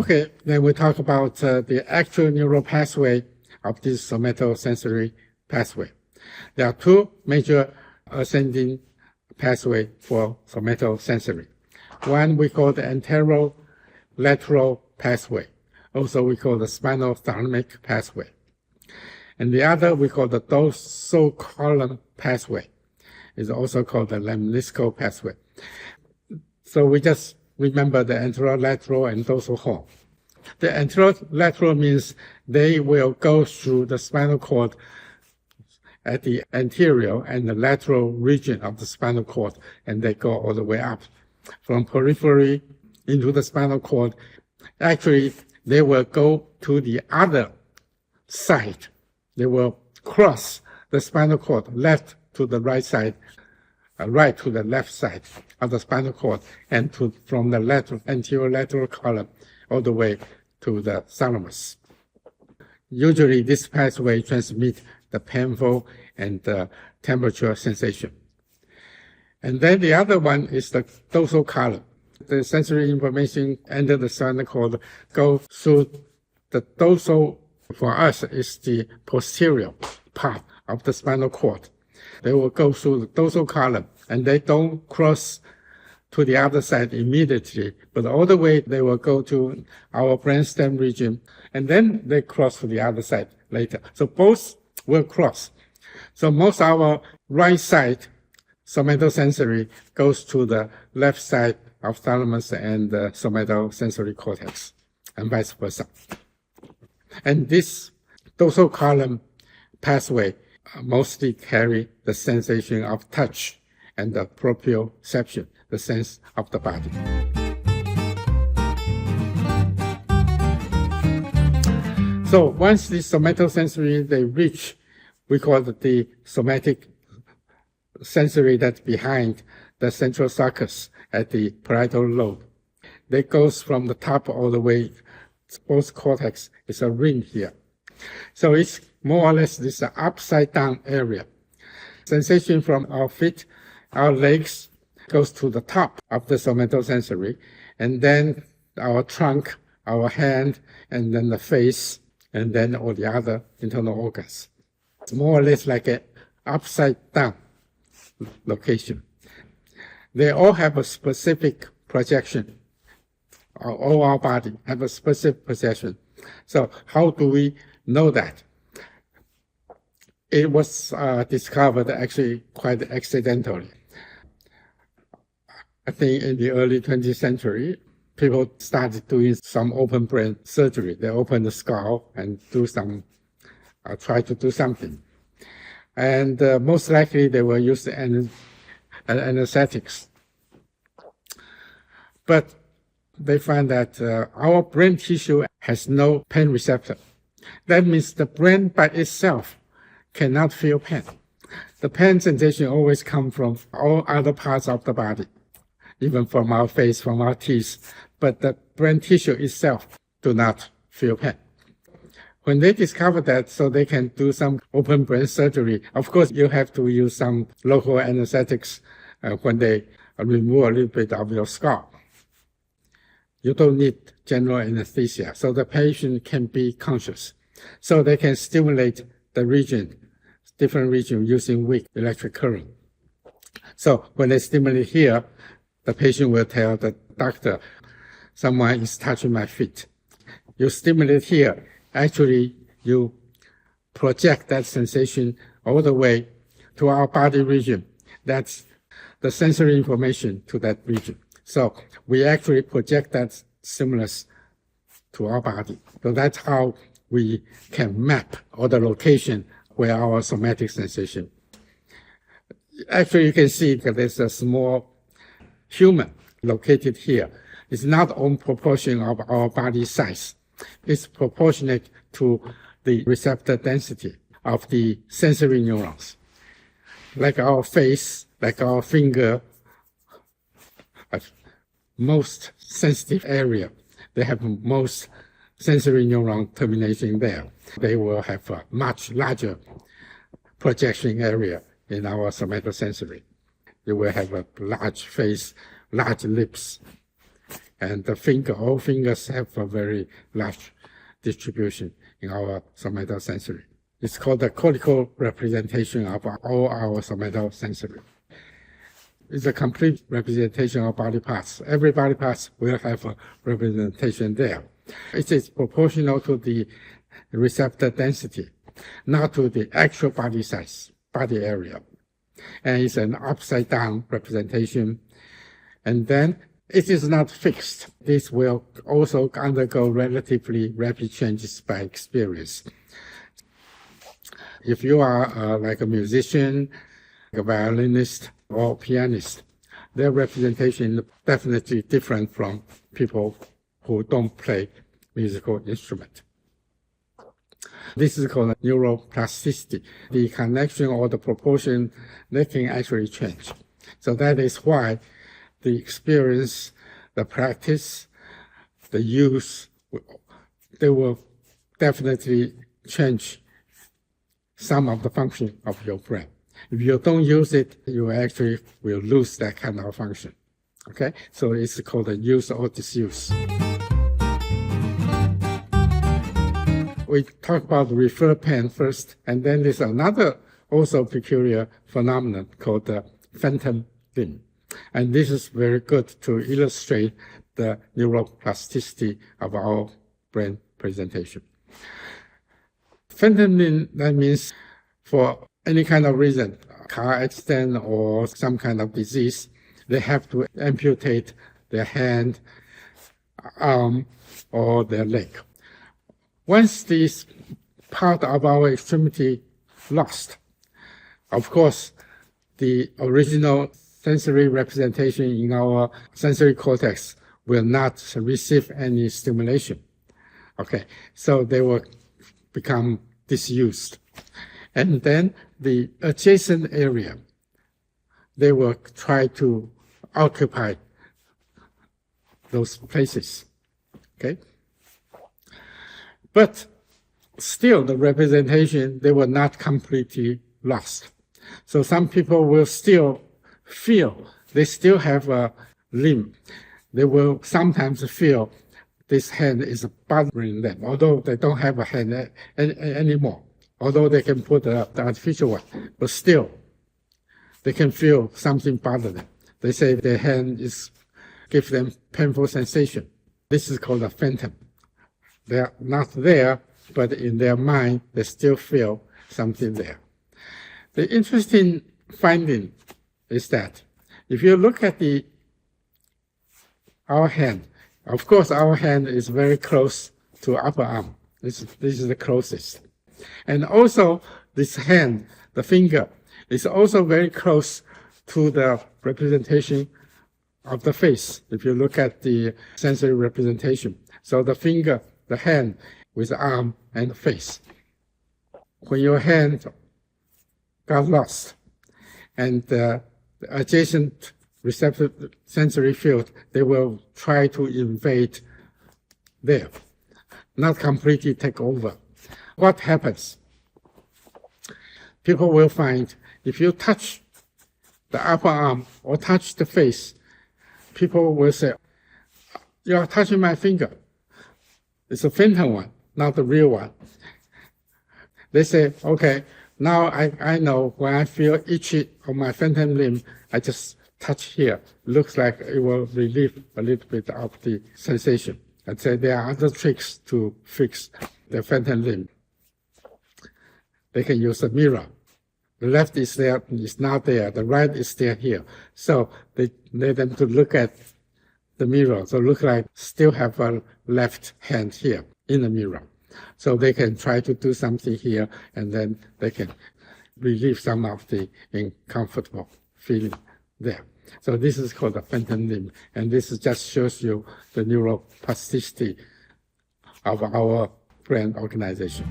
Okay, then we talk about the actual neural pathway of this somatosensory pathway. There are two major ascending pathway for somatosensory. One we call the anterolateral pathway. Also we call the spinothalamic pathway. And the other we call the dorsal column pathway. It's also called the lemniscal pathway. So we just remember the anterolateral and dorsal horn. The anterolateral means they will go through the spinal cord at the anterior and the lateral region of the spinal cord, and they go all the way up from periphery into the spinal cord. Actually, they will go to the other side. They will cross the spinal cord, left to the right side, right to the left side of the spinal cord, and from the anterolateral column all the way to the thalamus. Usually, this pathway transmits the painful and temperature sensation. And then the other one is the dorsal column. The sensory information under the spinal cord go through the dorsal. For us, is the posterior part of the spinal cord. They will go through the dorsal column, and they don't cross to the other side immediately, but all the way they will go to our brainstem region, and then they cross to the other side later. So both will cross. So most of our right side somatosensory goes to the left side of thalamus and the somatosensory cortex, and vice versa. And this dorsal column pathway mostly carry the sensation of touch and the proprioception, the sense of the body. So once the somatosensory they reach, we call it the somatic sensory that's behind the central sulcus at the parietal lobe. That goes from the top all the way. Both cortex is a ring here. So it's more or less this upside down area. Sensation from our feet, our legs goes to the top of the somatosensory, and then our trunk, our hand, and then the face, and then all the other internal organs. It's more or less like an upside down location. They all have a specific projection. All our body have a specific projection. So how do we know that? It was discovered actually quite accidentally. I think in the early 20th century, people started doing some open brain surgery. They open the skull and try to do something. And most likely they will use anesthetics. But they find that our brain tissue has no pain receptor. That means the brain by itself cannot feel pain. The pain sensation always comes from all other parts of the body, even from our face, from our teeth. But the brain tissue itself do not feel pain. When they discovered that, so they can do some open brain surgery, of course, you have to use some local anesthetics when they remove a little bit of your skull. You don't need general anesthesia, so the patient can be conscious. So they can stimulate the region, different region, using weak electric current. So when they stimulate here, the patient will tell the doctor, someone is touching my feet. You stimulate here, actually you project that sensation all the way to our body region. That's the sensory information to that region. So we actually project that stimulus to our body. So that's how we can map all the location where our somatic sensation. Actually, you can see that there's a small human located here. It's not on proportion of our body size. It's proportionate to the receptor density of the sensory neurons. Like our face, like our finger, most sensitive area, they have most sensory neuron termination there. They will have a much larger projection area in our somatosensory. You will have a large face, large lips, And all fingers have a very large distribution in our somatosensory. It's called the cortical representation of all our somatosensory. It's a complete representation of body parts. Every body part will have a representation there. It is proportional to the receptor density, not to the actual body size, body area. And it's an upside down representation. And then it is not fixed. This will also undergo relatively rapid changes by experience. If you are like a musician, a violinist, or pianist, their representation is definitely different from people who don't play musical instrument. This is called neuroplasticity. The connection or the proportion, they can actually change. So that is why the experience, the practice, the use, they will definitely change some of the function of your brain. If you don't use it, you actually will lose that kind of function. Okay? So it's called a use or disuse. We talk about refer pain first, and then there's another also peculiar phenomenon called the phantom limb. And this is very good to illustrate the neuroplasticity of our brain presentation. Phantom limb, that means for any kind of reason, car accident or some kind of disease, they have to amputate their hand, arm, or their leg. Once this part of our extremity lost, of course, the original sensory representation in our sensory cortex will not receive any stimulation. Okay, so they will become disused. And then the adjacent area, they will try to occupy those places. Okay? But still, the representation, they were not completely lost. So some people will still feel, they still have a limb. They will sometimes feel this hand is bothering them, although they don't have a hand anymore. Although they can put the artificial one, but still, they can feel something bother them. They say their hand gives them painful sensation. This is called a phantom. They are not there, but in their mind, they still feel something there. The interesting finding is that if you look at our hand, of course, our hand is very close to upper arm. This is the closest. And also, this hand, the finger, is also very close to the representation of the face, if you look at the sensory representation. So the finger, the hand, with the arm and the face. When your hand got lost, and the adjacent receptive sensory field, they will try to invade there, not completely take over. What happens? People will find if you touch the upper arm or touch the face, people will say, "You are touching my finger." It's a phantom one, not the real one. They say, "Okay, now I know when I feel itchy on my phantom limb, I just touch here. Looks like it will relieve a little bit of the sensation." And say there are other tricks to fix the phantom limb. They can use a mirror. The left is there, is not there. The right is still here. So they need them to look at the mirror. So look like still have a left hand here in the mirror. So they can try to do something here, and then they can relieve some of the uncomfortable feeling there. So this is called the phantom limb, and this just shows you the neuroplasticity of our brain organization.